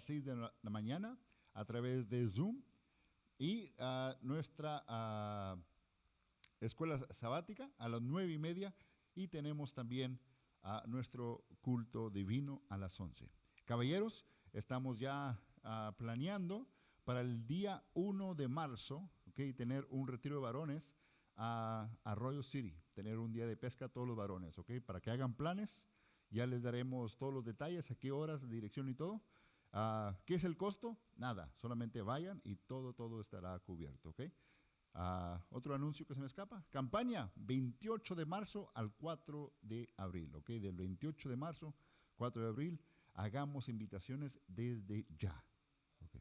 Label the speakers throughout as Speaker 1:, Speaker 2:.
Speaker 1: las 6 de la mañana a través de Zoom y nuestra escuela sabática a las 9:30 y tenemos también nuestro culto divino a las 11. Caballeros, estamos ya planeando para el día 1 de marzo, ¿okay? Tener un retiro de varones a Arroyo City, tener un día de pesca a todos los varones, ¿okay? Para que hagan planes, ya les daremos todos los detalles, a qué horas, dirección y todo. ¿Qué es el costo? Nada, solamente vayan y todo estará cubierto, ¿ok? Otro anuncio que se me escapa, campaña 28 de marzo al 4 de abril, ¿ok? Del 28 de marzo, 4 de abril, hagamos invitaciones desde ya, ¿ok?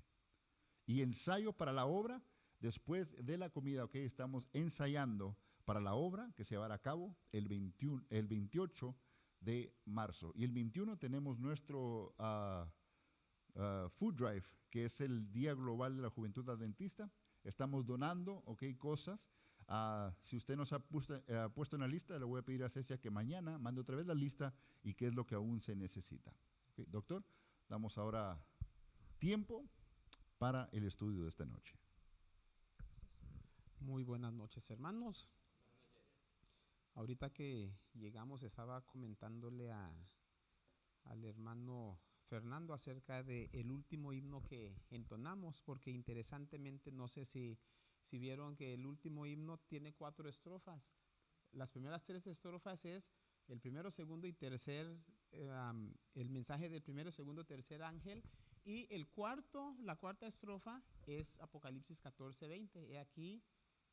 Speaker 1: Y ensayo para la obra, después de la comida, ¿ok? Estamos ensayando para la obra que se llevará a cabo el 28 de marzo. Y el 21 tenemos nuestro Food Drive, que es el Día Global de la Juventud Adventista. Estamos donando, ¿ok? Cosas. Si usted nos ha puesto en la lista, le voy a pedir a Cecia que mañana mande otra vez la lista y qué es lo que aún se necesita. ¿Okay? Doctor, damos ahora tiempo para el estudio de esta noche.
Speaker 2: Muy buenas noches, hermanos. Ahorita que llegamos estaba comentándole al hermano Fernando acerca del último himno que entonamos, porque interesantemente no sé si vieron que el último himno tiene 4 estrofas. Las primeras 3 estrofas es el primero, segundo y tercer, el mensaje del primero, segundo, tercer ángel, y la cuarta estrofa es Apocalipsis 14:20. He aquí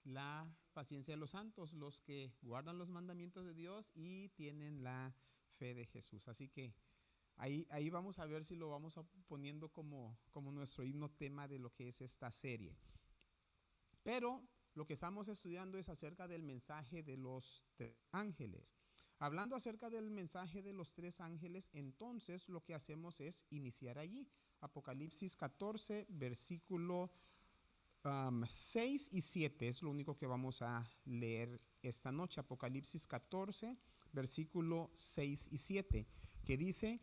Speaker 2: la paciencia de los santos, los que guardan los mandamientos de Dios y tienen la fe de Jesús. Así que ahí vamos a ver si lo vamos poniendo como nuestro himno tema de lo que es esta serie. Pero lo que estamos estudiando es acerca del mensaje de los 3 ángeles. Hablando acerca del mensaje de los 3 ángeles, entonces lo que hacemos es iniciar allí. Apocalipsis 14, versículo 6 y 7 es lo único que vamos a leer esta noche. Apocalipsis 14, versículo 6 y 7, que dice: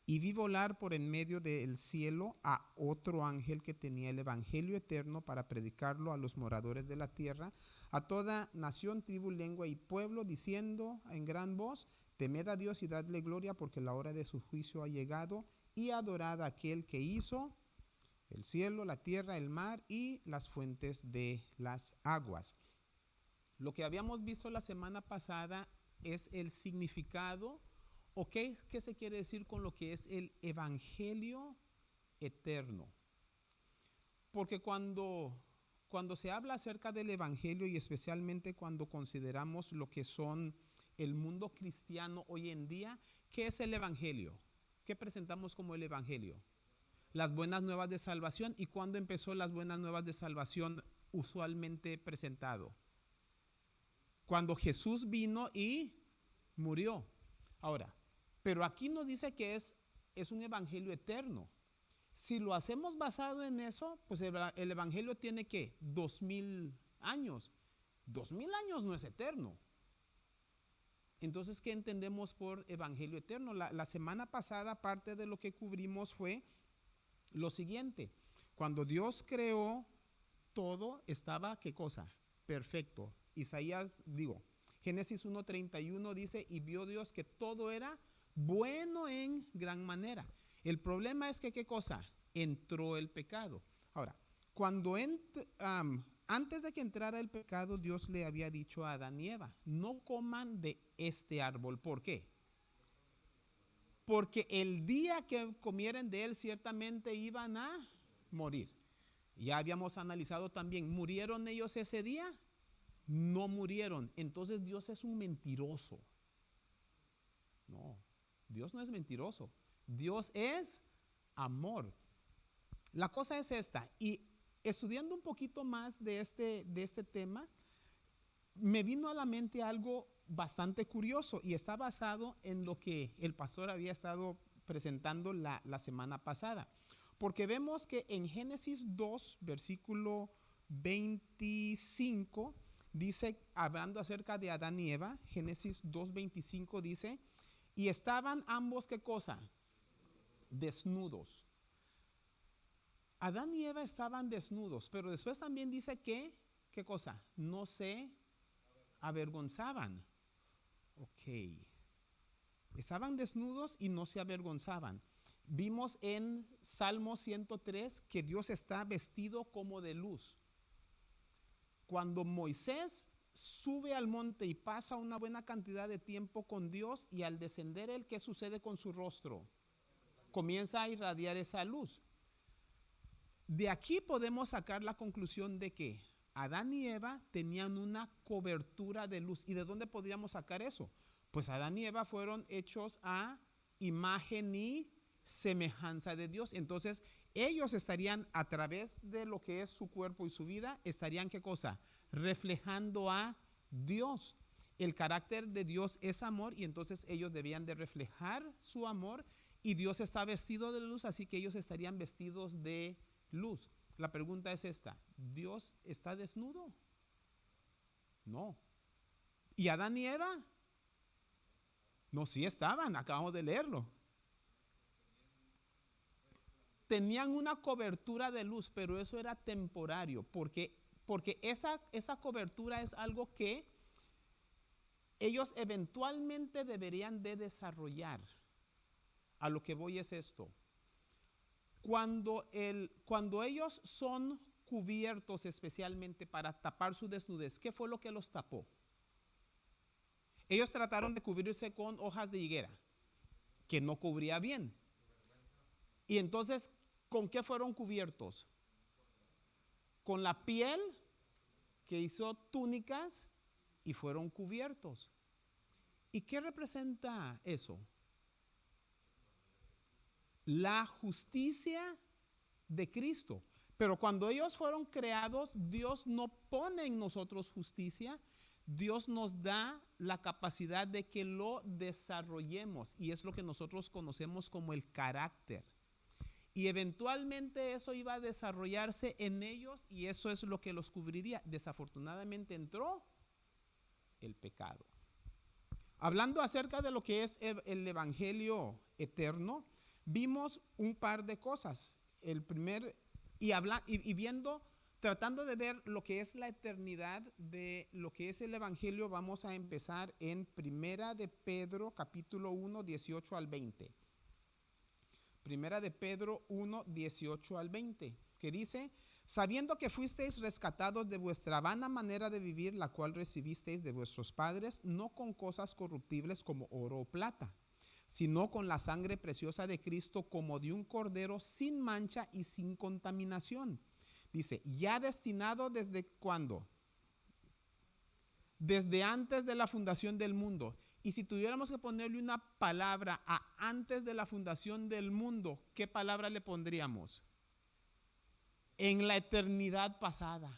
Speaker 2: y vi volar por en medio del cielo a otro ángel que tenía el evangelio eterno para predicarlo a los moradores de la tierra, a toda nación, tribu, lengua y pueblo, diciendo en gran voz: temed a Dios y dadle gloria, porque la hora de su juicio ha llegado, y adorad a aquel que hizo el cielo, la tierra, el mar y las fuentes de las aguas. Lo que habíamos visto la semana pasada es el significado, o qué se quiere decir con lo que es el evangelio eterno. Porque cuando se habla acerca del evangelio, y especialmente cuando consideramos lo que son el mundo cristiano hoy en día, ¿qué es el evangelio? ¿Qué presentamos como el evangelio? Las buenas nuevas de salvación. ¿Y cuándo empezó las buenas nuevas de salvación usualmente presentado? Cuando Jesús vino y murió. Ahora, pero aquí nos dice que es un evangelio eterno. Si lo hacemos basado en eso, pues el evangelio tiene ¿qué? 2000 años. 2000 años no es eterno. Entonces, ¿qué entendemos por evangelio eterno? La semana pasada parte de lo que cubrimos fue lo siguiente: cuando Dios creó todo, estaba ¿qué cosa? Perfecto. Génesis 1:31 dice: y vio Dios que todo era bueno en gran manera. El problema es que ¿qué cosa? Entró el pecado. Ahora, antes de que entrara el pecado, Dios le había dicho a Adán y Eva: no coman de este árbol. ¿Por qué? Porque el día que comieran de él ciertamente iban a morir. Ya habíamos analizado también, ¿murieron ellos ese día? No murieron. Entonces Dios es un mentiroso. No, Dios no es mentiroso. Dios es amor. La cosa es esta, y estudiando un poquito más de este tema, me vino a la mente algo bastante curioso, y está basado en lo que el pastor había estado presentando la semana pasada. Porque vemos que en Génesis 2, versículo 25, dice, hablando acerca de Adán y Eva, Génesis 2:25 dice: y estaban ambos, ¿qué cosa? Desnudos. Adán y Eva estaban desnudos, pero después también dice que, ¿qué cosa? No se avergonzaban. Ok. Estaban desnudos y no se avergonzaban. Vimos en Salmo 103 que Dios está vestido como de luz. Cuando Moisés sube al monte y pasa una buena cantidad de tiempo con Dios, y al descender él, ¿qué sucede con su rostro? Comienza a irradiar esa luz. De aquí podemos sacar la conclusión de que Adán y Eva tenían una cobertura de luz. ¿Y de dónde podríamos sacar eso? Pues Adán y Eva fueron hechos a imagen y semejanza de Dios. Entonces, ellos estarían, a través de lo que es su cuerpo y su vida, estarían, ¿qué cosa? Reflejando a Dios. El carácter de Dios es amor, y entonces ellos debían de reflejar su amor, y Dios está vestido de luz, así que ellos estarían vestidos de luz. La pregunta es esta: ¿Dios está desnudo? No. ¿Y Adán y Eva? No, sí estaban, acabamos de leerlo. Tenían una cobertura de luz, pero eso era temporario, porque esa cobertura es algo que ellos eventualmente deberían de desarrollar. A lo que voy es esto: cuando ellos son cubiertos especialmente para tapar su desnudez, ¿qué fue lo que los tapó? Ellos trataron de cubrirse con hojas de higuera, que no cubría bien. Y entonces, ¿con qué fueron cubiertos? Con la piel, que hizo túnicas, y fueron cubiertos. ¿Y qué representa eso? La justicia de Cristo. Pero cuando ellos fueron creados, Dios no pone en nosotros justicia. Dios nos da la capacidad de que lo desarrollemos, y es lo que nosotros conocemos como el carácter. Y eventualmente eso iba a desarrollarse en ellos, y eso es lo que los cubriría. Desafortunadamente entró el pecado. Hablando acerca de lo que es el evangelio eterno, vimos un par de cosas. El primer, y viendo, tratando de ver lo que es la eternidad de lo que es el evangelio, vamos a empezar en Primera de Pedro, capítulo 1, 18 al 20. Primera de Pedro 1, 18 al 20, que dice: sabiendo que fuisteis rescatados de vuestra vana manera de vivir, la cual recibisteis de vuestros padres, no con cosas corruptibles como oro o plata, sino con la sangre preciosa de Cristo, como de un cordero sin mancha y sin contaminación. Dice, ya destinado desde ¿cuándo? Desde antes de la fundación del mundo. Y si tuviéramos que ponerle una palabra a antes de la fundación del mundo, ¿qué palabra le pondríamos? En la eternidad pasada.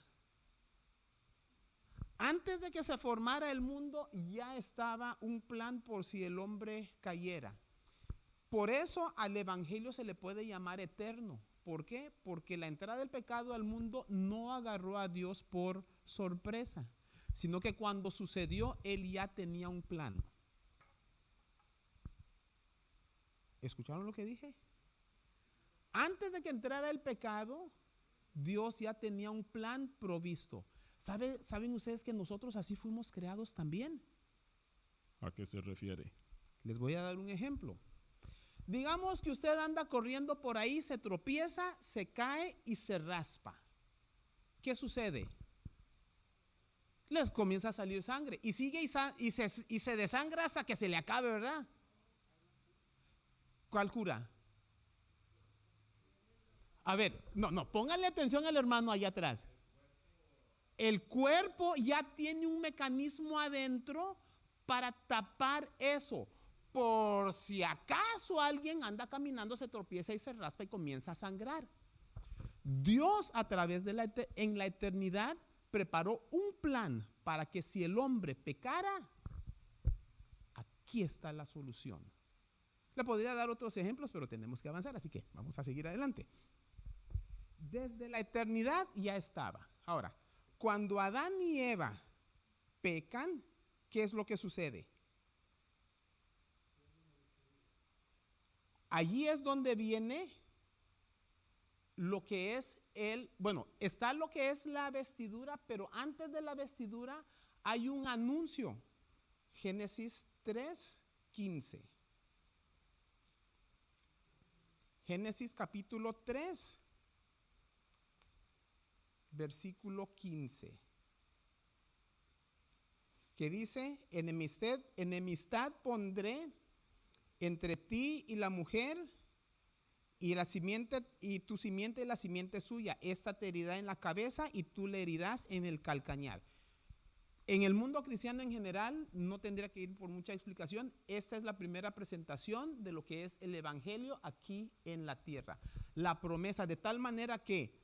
Speaker 2: Antes de que se formara el mundo, ya estaba un plan por si el hombre cayera. Por eso al evangelio se le puede llamar eterno. ¿Por qué? Porque la entrada del pecado al mundo no agarró a Dios por sorpresa, sino que cuando sucedió, Él ya tenía un plan. ¿Escucharon lo que dije? Antes de que entrara el pecado, Dios ya tenía un plan provisto. ¿Saben ustedes que nosotros así fuimos creados también?
Speaker 3: ¿A qué se refiere?
Speaker 2: Les voy a dar un ejemplo. Digamos que usted anda corriendo por ahí, se tropieza, se cae y se raspa. ¿Qué sucede? Les comienza a salir sangre y sigue y se desangra hasta que se le acabe, ¿verdad? ¿Cuál cura? A ver, no, pónganle atención al hermano allá atrás. El cuerpo ya tiene un mecanismo adentro para tapar eso. Por si acaso alguien anda caminando, se tropieza y se raspa y comienza a sangrar. Dios, a través de en la eternidad, preparó un plan para que si el hombre pecara, aquí está la solución. Le podría dar otros ejemplos, pero tenemos que avanzar, así que vamos a seguir adelante. Desde la eternidad ya estaba. Ahora, cuando Adán y Eva pecan, ¿qué es lo que sucede? Allí es donde viene lo que es bueno, está lo que es la vestidura, pero antes de la vestidura hay un anuncio. Génesis 3:15. Génesis capítulo 3, versículo 15. Que dice, enemistad pondré entre ti y la mujer, y la simiente, y tu simiente y la simiente suya. Esta te herirá en la cabeza y tú le herirás en el calcañar. En el mundo cristiano en general, no tendría que ir por mucha explicación, esta es la primera presentación de lo que es el evangelio aquí en la tierra. La promesa, de tal manera que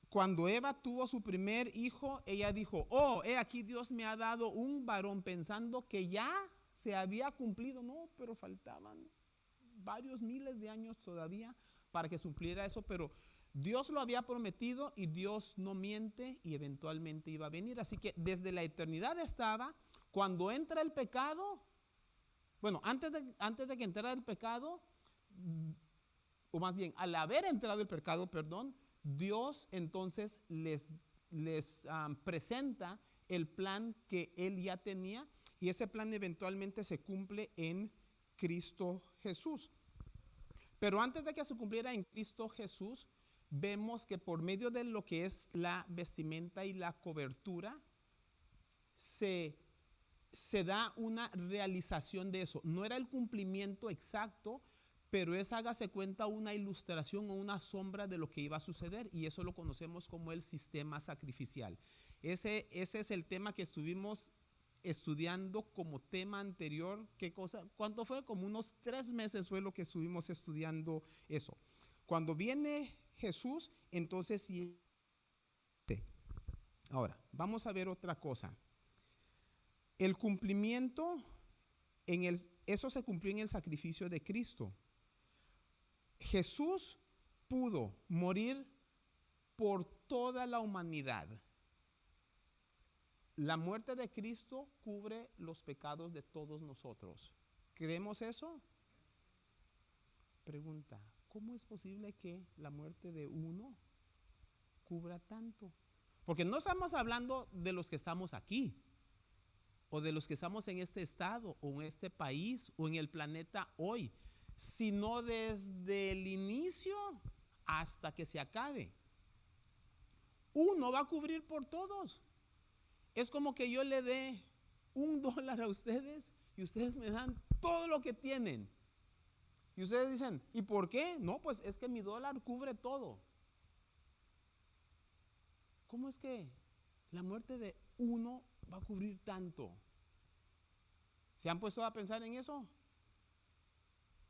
Speaker 2: cuando Eva tuvo su primer hijo, ella dijo, oh, aquí Dios me ha dado un varón, pensando que ya se había cumplido. No, pero faltaban varios miles de años todavía para que cumpliera eso, pero Dios lo había prometido y Dios no miente y eventualmente iba a venir. Así que desde la eternidad estaba. Cuando entra el pecado, bueno, antes de que entrara el pecado, o más bien al haber entrado el pecado, perdón, Dios entonces les presenta el plan que Él ya tenía, y ese plan eventualmente se cumple en Cristo Jesús. Pero antes de que se cumpliera en Cristo Jesús, vemos que por medio de lo que es la vestimenta y la cobertura, se da una realización de eso. No era el cumplimiento exacto, pero es, hágase cuenta, una ilustración o una sombra de lo que iba a suceder, y eso lo conocemos como el sistema sacrificial. Ese es el tema que estuvimos estudiando como tema anterior. ¿Qué cosa? ¿Cuánto fue? Como unos 3 meses fue lo que estuvimos estudiando eso. Cuando viene Jesús, entonces ahora vamos a ver otra cosa. El cumplimiento eso se cumplió en el sacrificio de Cristo. Jesús pudo morir por toda la humanidad. La muerte de Cristo cubre los pecados de todos nosotros. ¿Creemos eso? Pregunta, ¿cómo es posible que la muerte de uno cubra tanto? Porque no estamos hablando de los que estamos aquí, o de los que estamos en este estado, o en este país, o en el planeta hoy, sino desde el inicio hasta que se acabe. Uno va a cubrir por todos. Es como que yo le dé $1 a ustedes y ustedes me dan todo lo que tienen. Y ustedes dicen, ¿y por qué? No, pues es que mi dólar cubre todo. ¿Cómo es que la muerte de uno va a cubrir tanto? ¿Se han puesto a pensar en eso?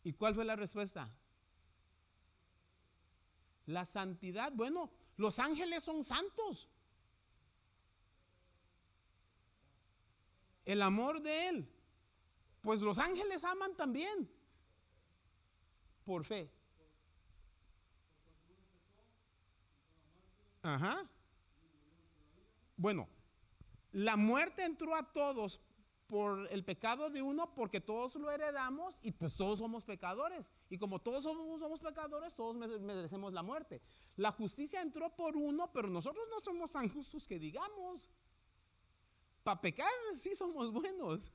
Speaker 2: ¿Y cuál fue la respuesta? La santidad. Bueno, los ángeles son santos. El amor de Él, pues los ángeles aman también, por fe. Ajá. Bueno, la muerte entró a todos por el pecado de uno, porque todos lo heredamos y pues todos somos pecadores. Y como todos somos pecadores, todos merecemos la muerte. La justicia entró por uno, pero nosotros no somos tan justos que digamos. Para pecar sí somos buenos,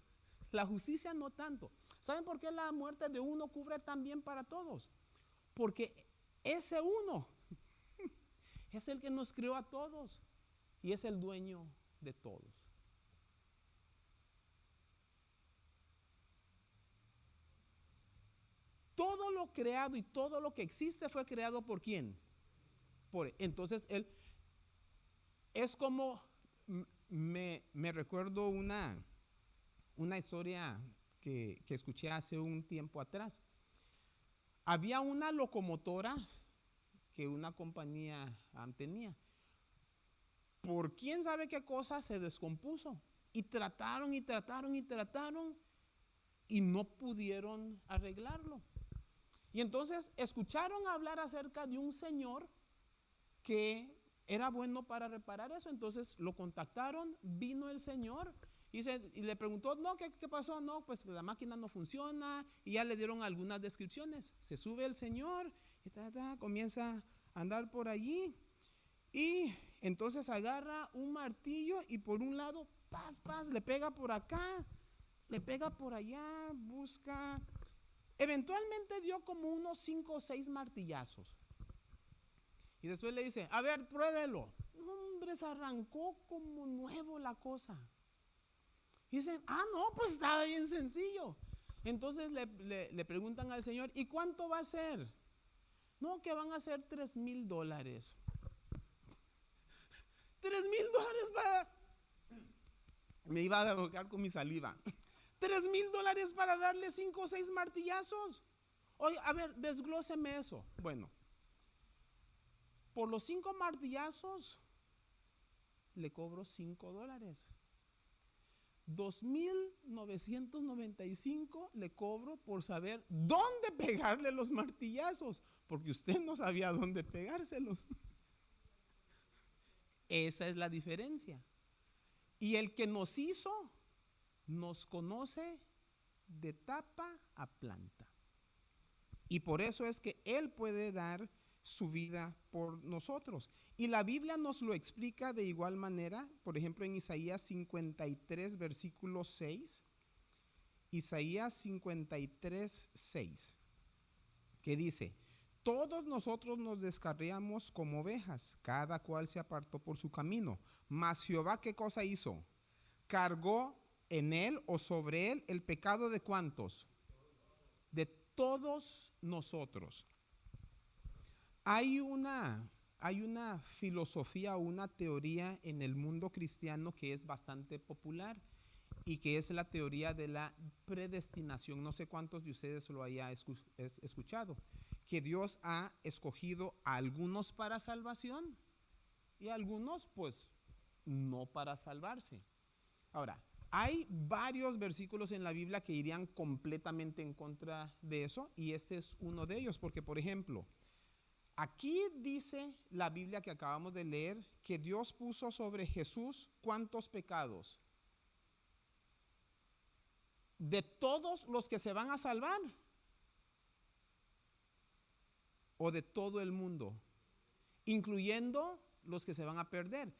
Speaker 2: la justicia no tanto. ¿Saben por qué la muerte de uno cubre también para todos? Porque ese uno es el que nos creó a todos y es el dueño de todos. Todo lo creado y todo lo que existe fue creado ¿por quién? Entonces él es como... Me recuerdo una historia que escuché hace un tiempo atrás. Había una locomotora que una compañía tenía. Por quién sabe qué cosa se descompuso. Y trataron y no pudieron arreglarlo. Y entonces escucharon hablar acerca de un señor que era bueno para reparar eso. Entonces lo contactaron, vino el señor y le preguntó, no, ¿qué pasó? No, pues la máquina no funciona, y ya le dieron algunas descripciones. Se sube el señor y comienza andar por allí. Y entonces agarra un martillo y por un lado, paz, paz, le pega por acá, le pega por allá, busca. Eventualmente dio como unos 5 o 6 martillazos. Y después le dice, a ver, pruébelo. Hombre, se arrancó como nuevo la cosa. Y dicen, no, pues estaba bien sencillo. Entonces le preguntan al Señor, ¿y cuánto va a ser? No, que van a ser $3,000. $3,000 para... Me iba a ahogar con mi saliva. $3,000 para darle 5 o 6 martillazos. Oye, a ver, desglóseme eso. Bueno, por los 5 martillazos le cobro $5. 2,995 le cobro por saber dónde pegarle los martillazos, porque usted no sabía dónde pegárselos. Esa es la diferencia. Y el que nos hizo, nos conoce de tapa a planta. Y por eso es que Él puede dar su vida por nosotros. Y la Biblia nos lo explica de igual manera, por ejemplo en Isaías 53, versículo 6, Isaías 53, 6, que dice, todos nosotros nos descarriamos como ovejas, cada cual se apartó por su camino, mas Jehová, ¿qué cosa hizo? Cargó en él o sobre él el pecado de ¿cuántos? De todos nosotros. Hay una filosofía o una teoría en el mundo cristiano que es bastante popular y que es la teoría de la predestinación. No sé cuántos de ustedes lo hayan escuchado, que Dios ha escogido a algunos para salvación y a algunos pues no para salvarse. Ahora, hay varios versículos en la Biblia que irían completamente en contra de eso y este es uno de ellos, porque por ejemplo, aquí dice la Biblia que acabamos de leer que Dios puso sobre Jesús ¿cuántos pecados? ¿De todos los que se van a salvar? ¿O de todo el mundo? Incluyendo los que se van a perder.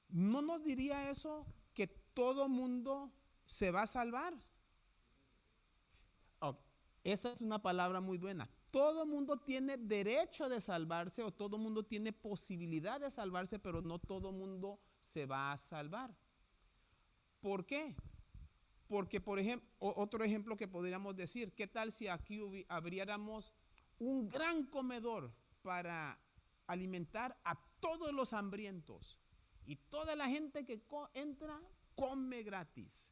Speaker 2: ¿No nos diría eso que todo mundo se va a salvar? Esa es una palabra muy buena. Todo mundo tiene derecho de salvarse o todo mundo tiene posibilidad de salvarse, pero no todo mundo se va a salvar. ¿Por qué? Porque, por ejemplo, otro ejemplo que podríamos decir, ¿qué tal si aquí abriéramos un gran comedor para alimentar a todos los hambrientos y toda la gente que entra come gratis?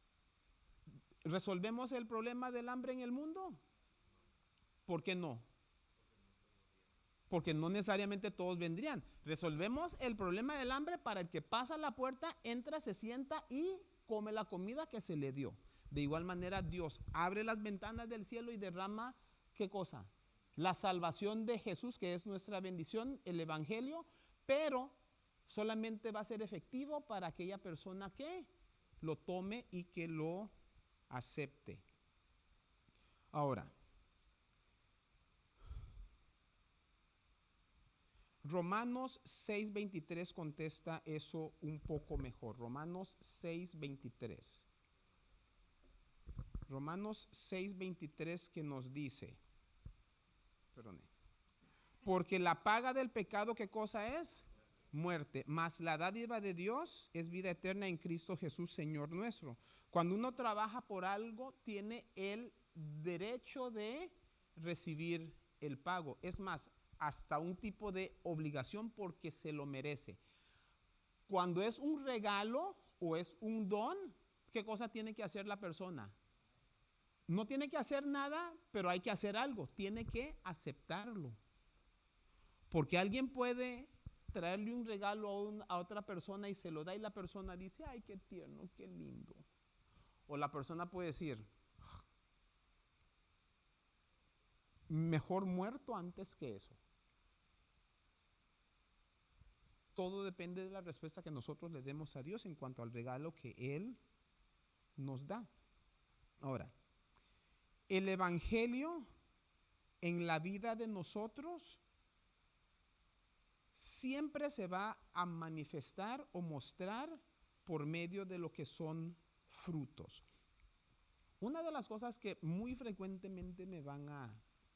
Speaker 2: ¿Resolvemos el problema del hambre en el mundo? ¿Por qué no? Porque no necesariamente todos vendrían. Resolvemos el problema del hambre para el que pasa la puerta, entra, se sienta y come la comida que se le dio. De igual manera, Dios abre las ventanas del cielo y derrama, ¿qué cosa? La salvación de Jesús, que es nuestra bendición, el evangelio, pero solamente va a ser efectivo para aquella persona que lo tome y que lo acepte. Ahora, Romanos 6:23 contesta eso un poco mejor. Romanos 6:23. Romanos 6:23 que nos dice, porque la paga del pecado, ¿qué cosa es? Muerte, mas la dádiva de Dios es vida eterna en Cristo Jesús, Señor nuestro. Cuando uno trabaja por algo, tiene el derecho de recibir el pago. Es más, hasta un tipo de obligación porque se lo merece. Cuando es un regalo o es un don, ¿qué cosa tiene que hacer la persona? No tiene que hacer nada, pero hay que hacer algo. Tiene que aceptarlo. Porque alguien puede traerle un regalo a otra persona y se lo da y la persona dice, ay, qué tierno, qué lindo. O la persona puede decir, mejor muerto antes que eso. Todo depende de la respuesta que nosotros le demos a Dios en cuanto al regalo que Él nos da. Ahora, el evangelio en la vida de nosotros siempre se va a manifestar o mostrar por medio de lo que son frutos. Una de las cosas que muy frecuentemente me van a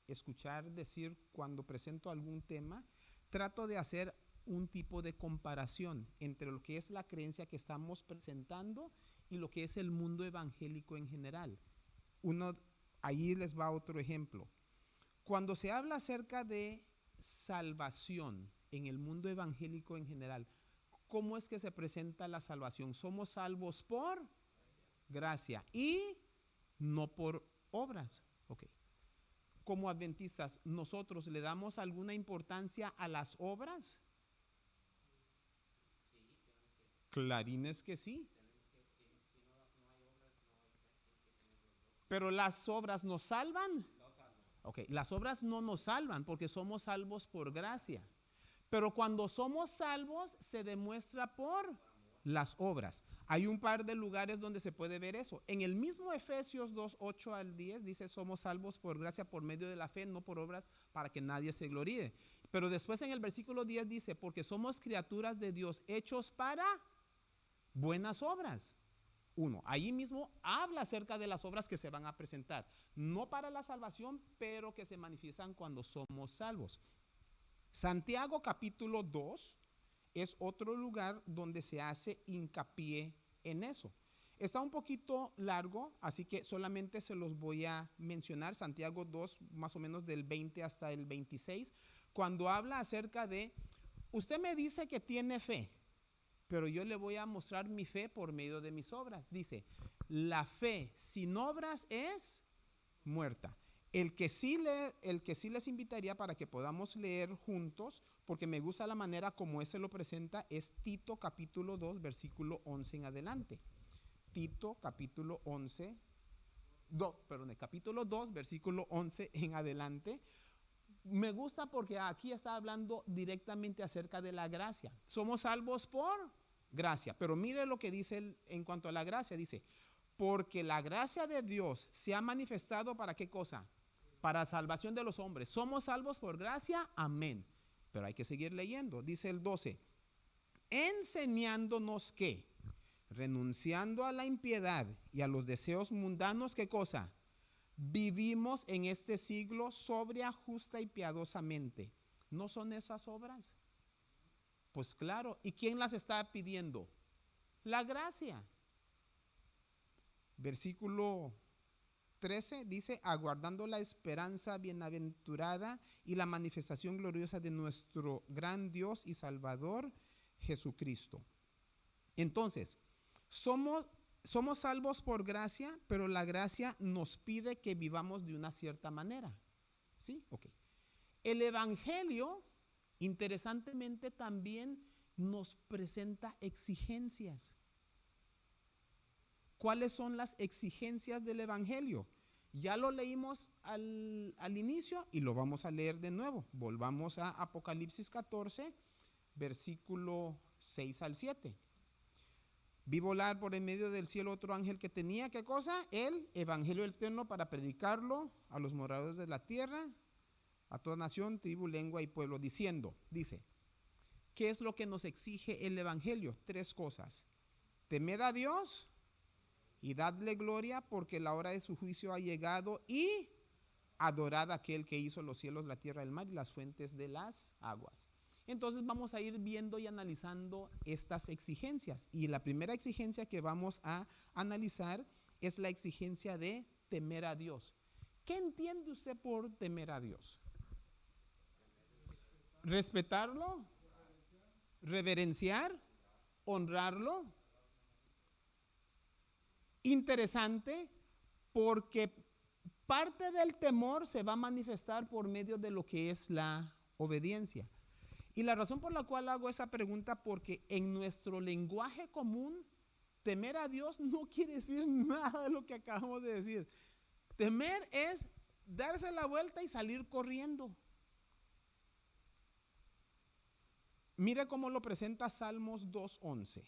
Speaker 2: escuchar decir cuando presento algún tema, trato de hacer un tipo de comparación entre lo que es la creencia que estamos presentando y lo que es el mundo evangélico en general. Ahí les va otro ejemplo. Cuando se habla acerca de salvación en el mundo evangélico en general, ¿cómo es que se presenta la salvación? Somos salvos por gracia y no por obras. Ok. Como adventistas, ¿nosotros le damos alguna importancia a las obras? Clarines que sí. Pero las obras nos salvan. Ok, las obras no nos salvan porque somos salvos por gracia. Pero cuando somos salvos se demuestra por las obras. Hay un par de lugares donde se puede ver eso. En el mismo Efesios 2, 8 al 10 dice somos salvos por gracia por medio de la fe, no por obras para que nadie se gloríe. Pero después en el versículo 10 dice porque somos criaturas de Dios hechos para buenas obras. Allí mismo habla acerca de las obras que se van a presentar. No para la salvación, pero que se manifiestan cuando somos salvos. Santiago capítulo 2 es otro lugar donde se hace hincapié en eso. Está un poquito largo, así que solamente se los voy a mencionar. Santiago 2, más o menos del 20 hasta el 26, cuando habla acerca de, usted me dice que tiene fe, pero yo le voy a mostrar mi fe por medio de mis obras. Dice, la fe sin obras es muerta. El que sí les invitaría para que podamos leer juntos, porque me gusta la manera como ese lo presenta, es Tito capítulo 2, versículo 11 en adelante. Tito capítulo 2, versículo 11 en adelante. Me gusta porque aquí está hablando directamente acerca de la gracia. Somos salvos por gracia, pero mire lo que dice en cuanto a la gracia. Dice, porque la gracia de Dios se ha manifestado ¿para qué cosa? Para salvación de los hombres. Somos salvos por gracia, amén. Pero hay que seguir leyendo. Dice el 12, enseñándonos que, renunciando a la impiedad y a los deseos mundanos, ¿qué cosa? Vivimos en este siglo sobria, justa y piadosamente. ¿No son esas obras? Pues claro. ¿Y quién las está pidiendo? La gracia. Versículo 13 dice, aguardando la esperanza bienaventurada y la manifestación gloriosa de nuestro gran Dios y Salvador Jesucristo. Entonces, somos salvos por gracia, pero la gracia nos pide que vivamos de una cierta manera. ¿Sí? Ok. El Evangelio, interesantemente, también nos presenta exigencias. ¿Cuáles son las exigencias del Evangelio? Ya lo leímos al inicio y lo vamos a leer de nuevo. Volvamos a Apocalipsis 14, versículo 6 al 7. Vi volar por en medio del cielo otro ángel que tenía, ¿qué cosa? El Evangelio eterno para predicarlo a los moradores de la tierra, a toda nación, tribu, lengua y pueblo, dice, ¿qué es lo que nos exige el Evangelio? 3 cosas. Temed a Dios y dadle gloria porque la hora de su juicio ha llegado y adorad a aquel que hizo los cielos, la tierra, el mar y las fuentes de las aguas. Entonces vamos a ir viendo y analizando estas exigencias. Y la primera exigencia que vamos a analizar es la exigencia de temer a Dios. ¿Qué entiende usted por temer a Dios? ¿Respetarlo? ¿Reverenciar? ¿Honrarlo? Interesante, porque parte del temor se va a manifestar por medio de lo que es la obediencia. Y la razón por la cual hago esa pregunta, porque en nuestro lenguaje común, temer a Dios no quiere decir nada de lo que acabamos de decir. Temer es darse la vuelta y salir corriendo. Mire cómo lo presenta Salmos 2.11.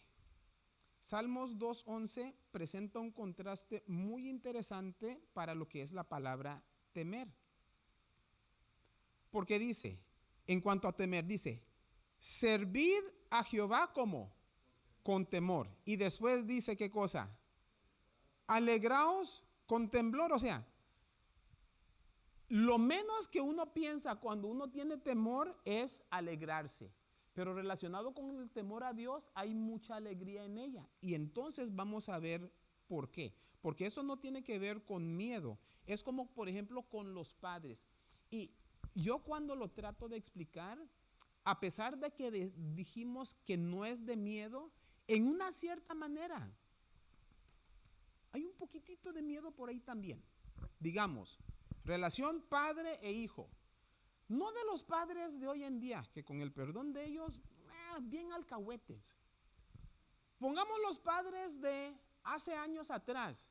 Speaker 2: Salmos 2.11 presenta un contraste muy interesante para lo que es la palabra temer. Porque dice, en cuanto a temer, dice, Servid a Jehová como con temor. Y después dice, ¿qué cosa? Alegraos con temblor. O sea, lo menos que uno piensa cuando uno tiene temor es alegrarse. Pero relacionado con el temor a Dios hay mucha alegría en ella. Y entonces vamos a ver por qué. Porque eso no tiene que ver con miedo. Es como, por ejemplo, con los padres. Y yo cuando lo trato de explicar, a pesar de que dijimos que no es de miedo, en una cierta manera, hay un poquitito de miedo por ahí también. Digamos, relación padre e hijo. No de los padres de hoy en día, que con el perdón de ellos, bien alcahuetes. Pongamos los padres de hace años atrás,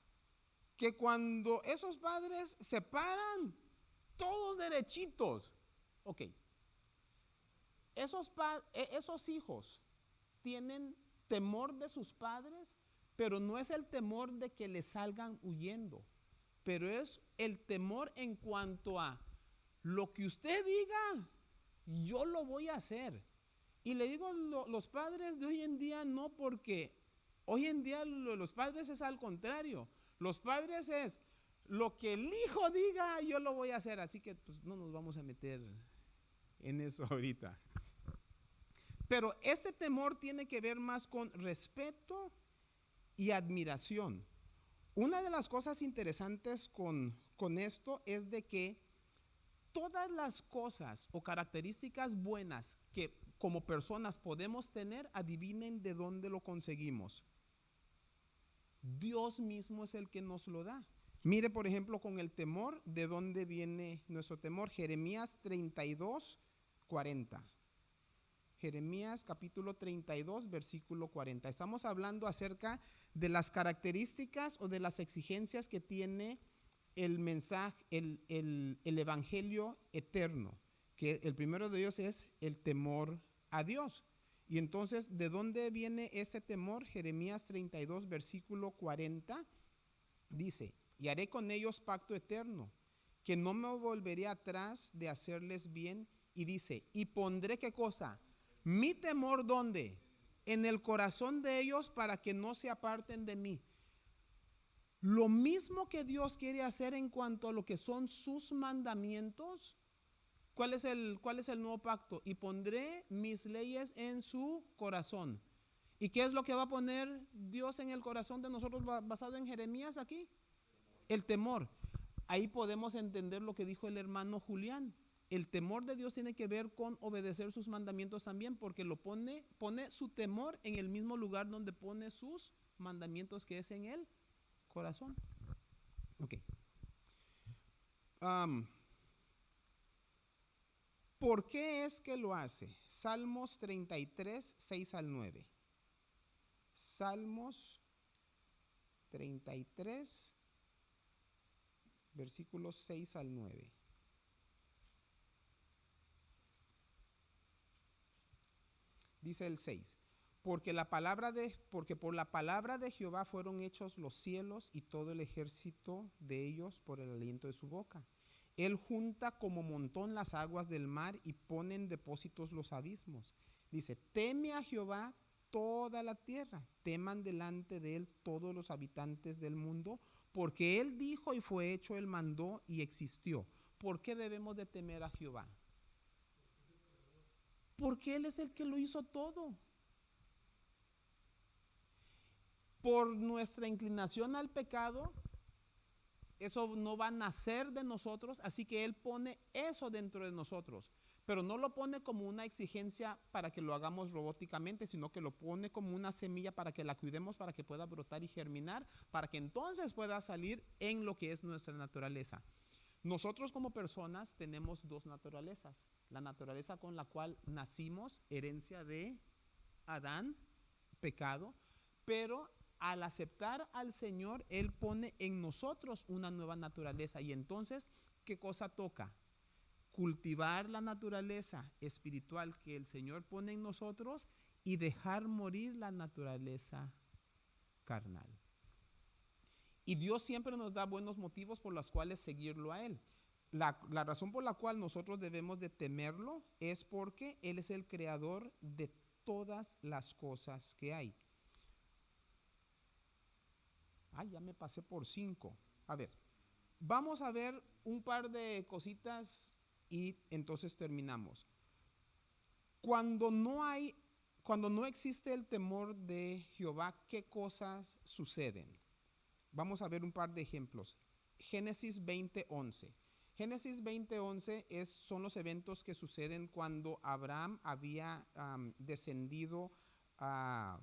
Speaker 2: que cuando esos padres se paran, todos derechitos. Ok. Esos hijos tienen temor de sus padres, pero no es el temor de que les salgan huyendo, pero es el temor en cuanto a lo que usted diga, yo lo voy a hacer. Y le digo los padres de hoy en día no, porque hoy en día los padres es al contrario. Los padres es lo que el hijo diga, yo lo voy a hacer. Así que pues no nos vamos a meter en eso ahorita. Pero este temor tiene que ver más con respeto y admiración. Una de las cosas interesantes con esto es de que todas las cosas o características buenas que como personas podemos tener, adivinen de dónde lo conseguimos. Dios mismo es el que nos lo da. Mire, por ejemplo, con el temor, ¿de dónde viene nuestro temor? Jeremías 32, 40. Jeremías capítulo 32, versículo 40. Estamos hablando acerca de las características o de las exigencias que tiene el mensaje, el evangelio eterno, que el primero de ellos es el temor a Dios. Y entonces, ¿de dónde viene ese temor? Jeremías 32, versículo 40, dice, y haré con ellos pacto eterno, que no me volveré atrás de hacerles bien. Y dice, y pondré, ¿qué cosa? Mi temor, ¿dónde? En el corazón de ellos, para que no se aparten de mí. Lo mismo que Dios quiere hacer en cuanto a lo que son sus mandamientos. ¿Cuál es el nuevo pacto? Y pondré mis leyes en su corazón. ¿Y qué es lo que va a poner Dios en el corazón de nosotros basado en Jeremías aquí? El temor. Ahí podemos entender lo que dijo el hermano Julián. El temor de Dios tiene que ver con obedecer sus mandamientos también, porque lo pone su temor en el mismo lugar donde pone sus mandamientos, que es en el corazón. Ok. ¿Por qué es que lo hace? Salmos 33, 6 al 9. Salmos 33, versículos 6 al 9. Dice el 6, porque por la palabra de Jehová fueron hechos los cielos y todo el ejército de ellos por el aliento de su boca. Él junta como montón las aguas del mar y pone en depósitos los abismos. Dice, teme a Jehová toda la tierra, teman delante de él todos los habitantes del mundo, porque él dijo y fue hecho, él mandó y existió. ¿Por qué debemos de temer a Jehová? Porque él es el que lo hizo todo. Por nuestra inclinación al pecado, eso no va a nacer de nosotros, así que él pone eso dentro de nosotros, pero no lo pone como una exigencia para que lo hagamos robóticamente, sino que lo pone como una semilla para que la cuidemos, para que pueda brotar y germinar, para que entonces pueda salir en lo que es nuestra naturaleza. Nosotros como personas tenemos dos naturalezas. La naturaleza con la cual nacimos, herencia de Adán, pecado, pero al aceptar al Señor, Él pone en nosotros una nueva naturaleza. Y entonces, ¿qué cosa toca? Cultivar la naturaleza espiritual que el Señor pone en nosotros y dejar morir la naturaleza carnal. Y Dios siempre nos da buenos motivos por los cuales seguirlo a Él. la razón por la cual nosotros debemos de temerlo es porque Él es el creador de todas las cosas que hay. Ay, ya me pasé por 5. A ver, vamos a ver un par de cositas y entonces terminamos. Cuando no existe el temor de Jehová, ¿qué cosas suceden? Vamos a ver un par de ejemplos. Génesis 20:11. Génesis 20:11 son los eventos que suceden cuando Abraham había descendido a,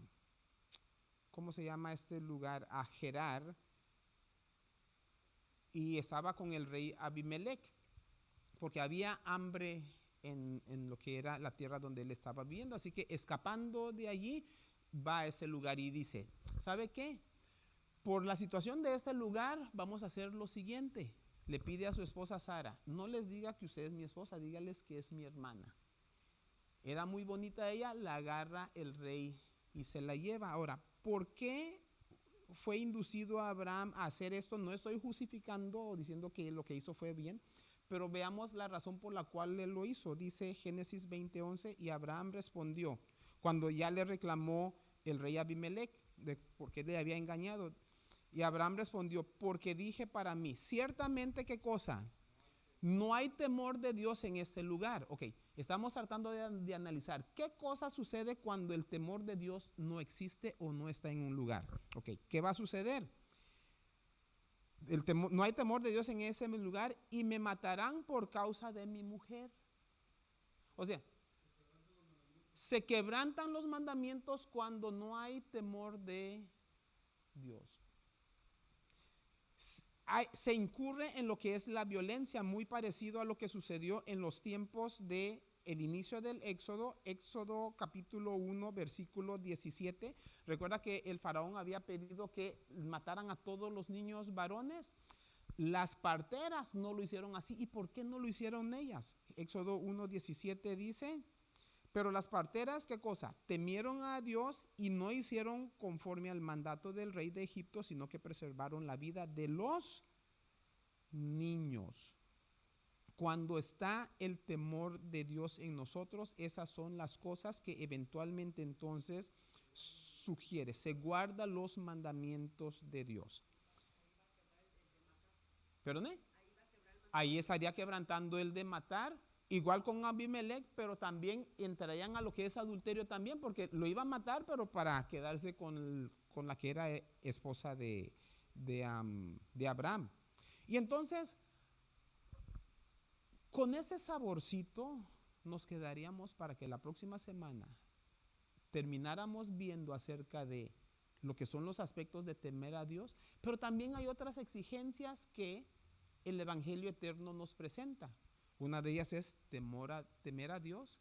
Speaker 2: ¿cómo se llama este lugar? A Gerar, y estaba con el rey Abimelech, porque había hambre en lo que era la tierra donde él estaba viviendo. Así que escapando de allí, va a ese lugar y dice, ¿sabe qué? Por la situación de este lugar, vamos a hacer lo siguiente. Le pide a su esposa Sara, no les diga que usted es mi esposa, dígales que es mi hermana. Era muy bonita ella, la agarra el rey y se la lleva. Ahora, ¿por qué fue inducido a Abraham a hacer esto? No estoy justificando o diciendo que lo que hizo fue bien, pero veamos la razón por la cual él lo hizo. Dice Génesis 20:11, y Abraham respondió, cuando ya le reclamó el rey Abimelech, de por qué le había engañado. Y Abraham respondió, porque dije para mí, ciertamente, ¿qué cosa? No hay temor de Dios en este lugar. Ok, estamos tratando de analizar qué cosa sucede cuando el temor de Dios no existe o no está en un lugar. Ok, ¿qué va a suceder? No hay temor de Dios en ese lugar y me matarán por causa de mi mujer. O sea, se quebrantan los mandamientos cuando no hay temor de Dios. Se incurre en lo que es la violencia, muy parecido a lo que sucedió en los tiempos de el inicio del Éxodo, Éxodo capítulo 1, versículo 17. Recuerda que el faraón había pedido que mataran a todos los niños varones. Las parteras no lo hicieron así. ¿Y por qué no lo hicieron ellas? Éxodo 1, 17 dice, pero las parteras, ¿qué cosa? Temieron a Dios y no hicieron conforme al mandato del rey de Egipto, sino que preservaron la vida de los niños. Cuando está el temor de Dios en nosotros, esas son las cosas que eventualmente entonces sugiere. Se guarda los mandamientos de Dios. ¿Perdone? Ahí estaría quebrantando el de matar. Igual con Abimelech, pero también entrarían a lo que es adulterio también, porque lo iba a matar, pero para quedarse con la que era esposa de Abraham. Y entonces, con ese saborcito, nos quedaríamos para que la próxima semana termináramos viendo acerca de lo que son los aspectos de temer a Dios, pero también hay otras exigencias que el Evangelio eterno nos presenta. Una de ellas es temer a Dios,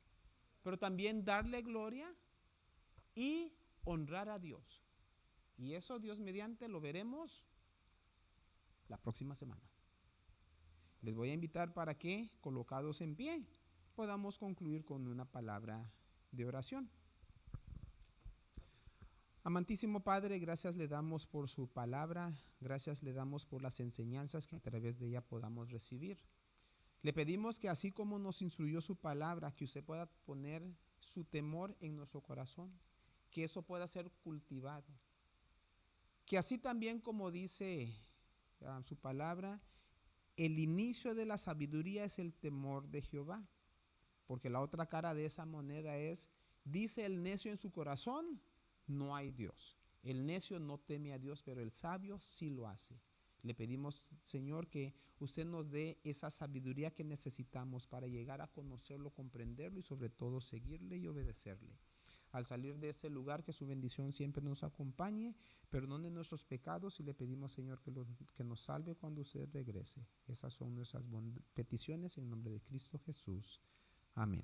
Speaker 2: pero también darle gloria y honrar a Dios. Y eso, Dios mediante, lo veremos la próxima semana. Les voy a invitar para que, colocados en pie, podamos concluir con una palabra de oración. Amantísimo Padre, gracias le damos por su palabra, gracias le damos por las enseñanzas que a través de ella podamos recibir. Le pedimos que así como nos instruyó su palabra, que usted pueda poner su temor en nuestro corazón, que eso pueda ser cultivado. Que así también como dice su palabra, el inicio de la sabiduría es el temor de Jehová. Porque la otra cara de esa moneda es, dice el necio en su corazón, no hay Dios. El necio no teme a Dios, pero el sabio sí lo hace. Le pedimos, Señor, que usted nos dé esa sabiduría que necesitamos para llegar a conocerlo, comprenderlo y sobre todo seguirle y obedecerle. Al salir de ese lugar, que su bendición siempre nos acompañe, perdone nuestros pecados y le pedimos, Señor, que nos salve cuando usted regrese. Esas son nuestras peticiones en nombre de Cristo Jesús. Amén.